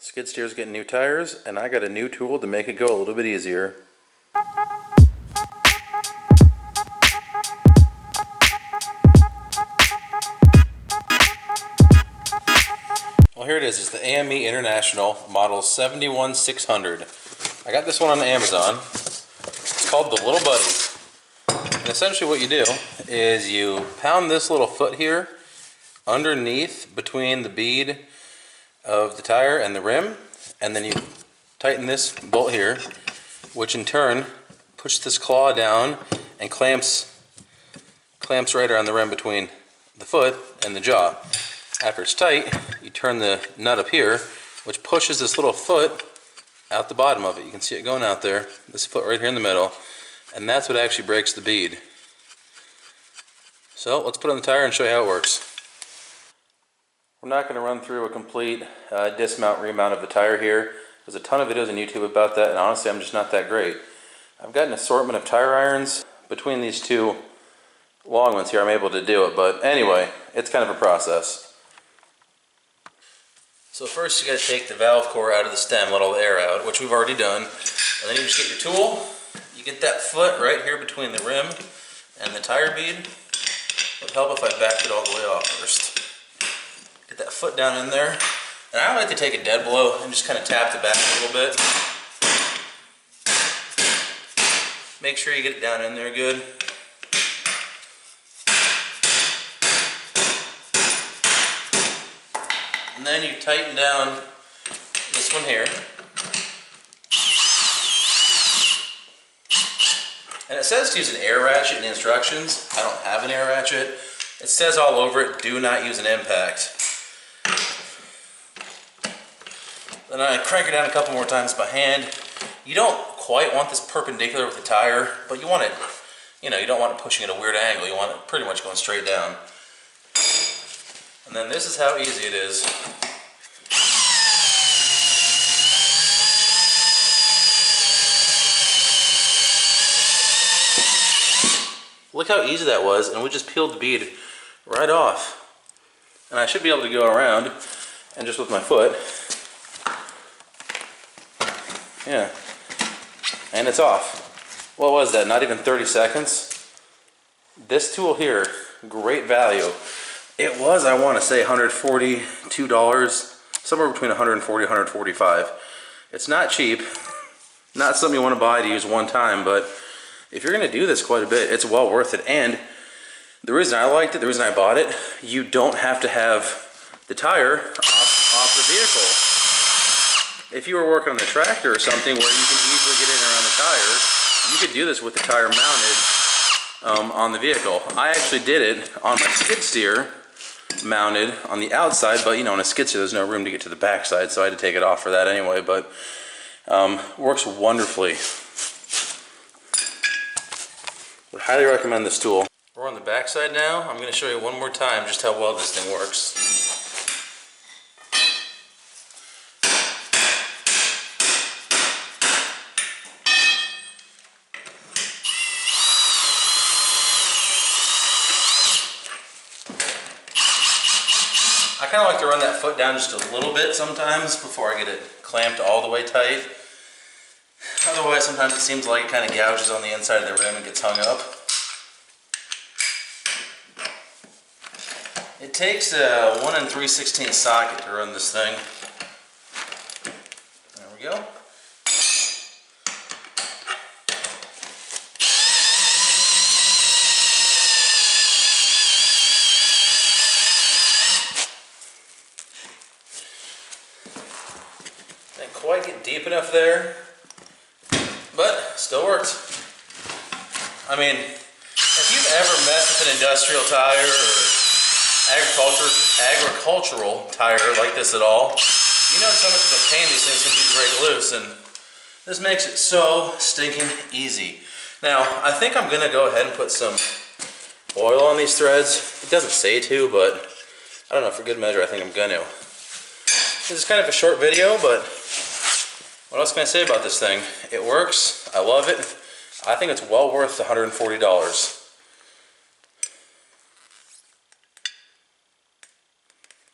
Skid steer's getting new tires, and I got a new tool to make it go a little bit easier. Well, here it is. It's the AME International Model 71600. I got this one on Amazon. It's called the Little Buddy. And essentially what you do is you pound this little foot here underneath between the bead of the tire and the rim, and then you tighten this bolt here, which in turn pushes this claw down and clamps right around the rim between the foot and the jaw. After it's tight, you turn the nut up here, which pushes this little foot out the bottom of it. You can see it going out there, this foot right here in the middle, and that's what actually breaks the bead. So let's put it on the tire and show you how it works. We're not going to run through a complete dismount, remount of the tire here. There's a ton of videos on YouTube about that, and honestly I'm just not that great. I've got an assortment of tire irons. Between these two long ones here I'm able to do it, but anyway, it's kind of a process. So first you got to take the valve core out of the stem, let all the air out, which we've already done. And then you just get your tool, you get that foot right here between the rim and the tire bead. It would help if I backed it all the way off first. Get that foot down in there. And I like to take a dead blow and just kind of tap the back a little bit. Make sure you get it down in there good. And then you tighten down this one here. And it says to use an air ratchet in the instructions. I don't have an air ratchet. It says all over it, do not use an impact. Then I crank it down a couple more times by hand. You don't quite want this perpendicular with the tire, but you want it, you don't want it pushing at a weird angle. You want it pretty much going straight down. And then this is how easy it is. Look how easy that was, and we just peeled the bead right off. And I should be able to go around and just with my foot, yeah, and it's off. What was that, not even 30 seconds? This tool here, great value. It was, I want to say, $142, somewhere between $140 and $145. It's not cheap, not something you want to buy to use one time, but if you're going to do this quite a bit, it's well worth it. And the reason I liked it, the reason I bought it, you don't have to have the tire off the vehicle. If you were working on a tractor or something where you can easily get in and around the tires, you could do this with the tire mounted on the vehicle. I actually did it on my skid steer, mounted on the outside, but on a skid steer there's no room to get to the back side, so I had to take it off for that anyway, but works wonderfully. Would highly recommend this tool. We're on the back side now. I'm going to show you one more time just how well this thing works. I kind of like to run that foot down just a little bit sometimes before I get it clamped all the way tight. Otherwise, sometimes it seems like it kind of gouges on the inside of the rim and gets hung up. It takes a 1 3/16 socket to run this thing. There we go. Didn't quite get deep enough there, but still works. I mean, if you've ever messed with an industrial tire or agricultural tire like this at all, you know how much of a pain these things can be to break loose, and this makes it so stinking easy. Now, I think I'm gonna go ahead and put some oil on these threads. It doesn't say to, but I don't know, for good measure, I think I'm gonna. This is kind of a short video, but what else can I say about this thing? It works, I love it. I think it's well worth the $140.